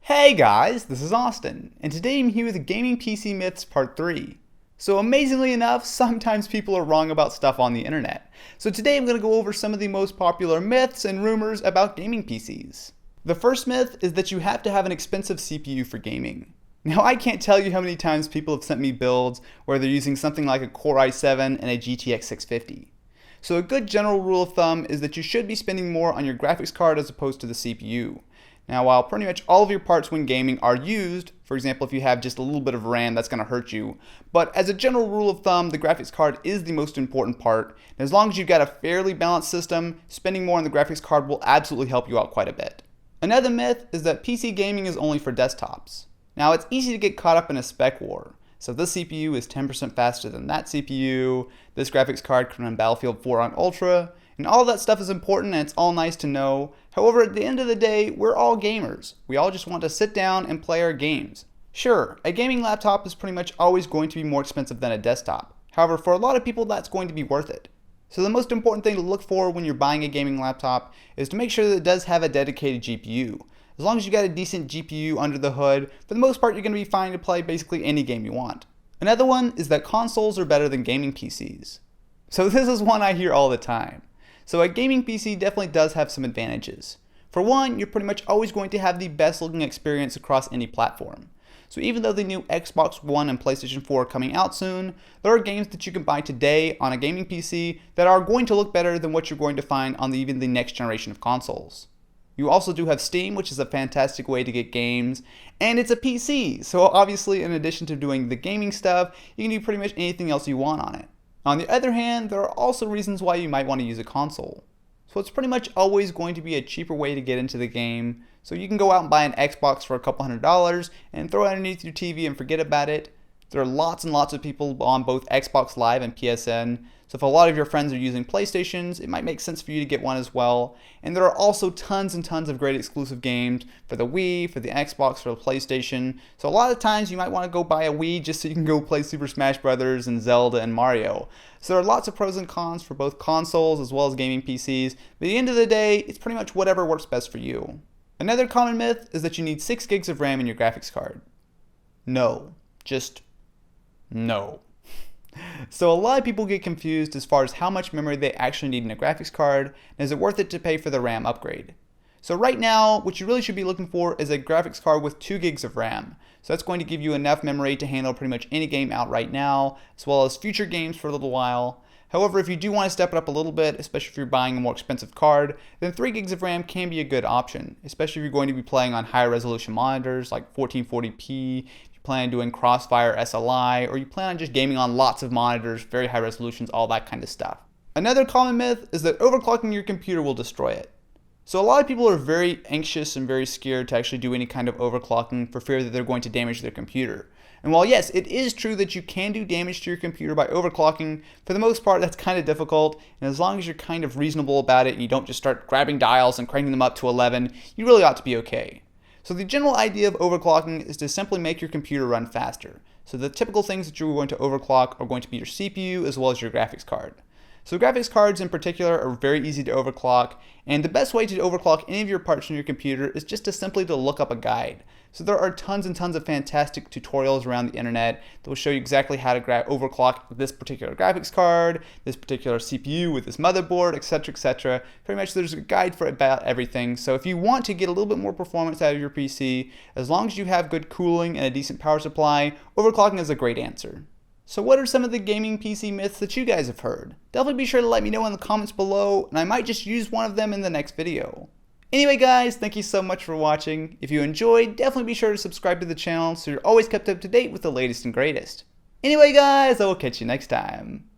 Hey guys, this is Austin, and today I'm here with Gaming PC Myths Part 3. So amazingly enough, sometimes people are wrong about stuff on the internet. So today I'm going to go over some of the most popular myths and rumors about gaming PCs. The first myth is that you have to have an expensive CPU for gaming. Now I can't tell you how many times people have sent me builds where they're using something like a Core i7 and a GTX 650. So a good general rule of thumb is that you should be spending more on your graphics card as opposed to the CPU. Now, while pretty much all of your parts when gaming are used, for example, if you have just a little bit of RAM, that's going to hurt you. But as a general rule of thumb, the graphics card is the most important part. And as long as you've got a fairly balanced system, spending more on the graphics card will absolutely help you out quite a bit. Another myth is that PC gaming is only for desktops. Now, it's easy to get caught up in a spec war. So this CPU is 10% faster than that CPU, this graphics card can run Battlefield 4 on Ultra, and all that stuff is important and it's all nice to know. However, at the end of the day, we're all gamers. We all just want to sit down and play our games. Sure, a gaming laptop is pretty much always going to be more expensive than a desktop. However, for a lot of people, that's going to be worth it. So the most important thing to look for when you're buying a gaming laptop is to make sure that it does have a dedicated GPU. As long as you got a decent GPU under the hood, for the most part, you're going to be fine to play basically any game you want. Another one is that consoles are better than gaming PCs. So this is one I hear all the time. So a gaming PC definitely does have some advantages. For one, you're pretty much always going to have the best looking experience across any platform. So even though the new Xbox One and PlayStation 4 are coming out soon, there are games that you can buy today on a gaming PC that are going to look better than what you're going to find on even the next generation of consoles. You also do have Steam, which is a fantastic way to get games, and it's a PC, so obviously in addition to doing the gaming stuff, you can do pretty much anything else you want on it. On the other hand, there are also reasons why you might want to use a console. So it's pretty much always going to be a cheaper way to get into the game, so you can go out and buy an Xbox for a couple $100 and throw it underneath your TV and forget about it. There are lots and lots of people on both Xbox Live and PSN, so if a lot of your friends are using PlayStations, it might make sense for you to get one as well. And there are also tons and tons of great exclusive games for the Wii, for the Xbox, for the PlayStation. So a lot of times you might want to go buy a Wii just so you can go play Super Smash Bros. And Zelda and Mario. So there are lots of pros and cons for both consoles as well as gaming PCs, but at the end of the day, it's pretty much whatever works best for you. Another common myth is that you need 6 gigs of RAM in your graphics card. No. Just no. So a lot of people get confused as far as how much memory they actually need in a graphics card, and is it worth it to pay for the RAM upgrade? So right now, what you really should be looking for is a graphics card with 2 gigs of RAM. So that's going to give you enough memory to handle pretty much any game out right now, as well as future games for a little while. However, if you do want to step it up a little bit, especially if you're buying a more expensive card, then 3 gigs of RAM can be a good option, especially if you're going to be playing on higher resolution monitors like 1440p, plan on doing Crossfire SLI, or you plan on just gaming on lots of monitors, very high resolutions, all that kind of stuff. Another common myth is that overclocking your computer will destroy it. So a lot of people are very anxious and very scared to actually do any kind of overclocking for fear that they're going to damage their computer. And while yes, it is true that you can do damage to your computer by overclocking, for the most part that's kind of difficult, and as long as you're kind of reasonable about it and you don't just start grabbing dials and cranking them up to 11, you really ought to be okay. So the general idea of overclocking is to simply make your computer run faster. So the typical things that you're going to overclock are going to be your CPU as well as your graphics card. So graphics cards in particular are very easy to overclock, and the best way to overclock any of your parts on your computer is just to simply look up a guide. So there are tons and tons of fantastic tutorials around the internet that will show you exactly how to overclock this particular graphics card, this particular CPU with this motherboard, etc, etc. Pretty much there's a guide for about everything. So if you want to get a little bit more performance out of your PC, as long as you have good cooling and a decent power supply, overclocking is a great answer. So what are some of the gaming PC myths that you guys have heard? Definitely be sure to let me know in the comments below, and I might just use one of them in the next video. Anyway guys, thank you so much for watching. If you enjoyed, definitely be sure to subscribe to the channel so you're always kept up to date with the latest and greatest. Anyway guys, I will catch you next time.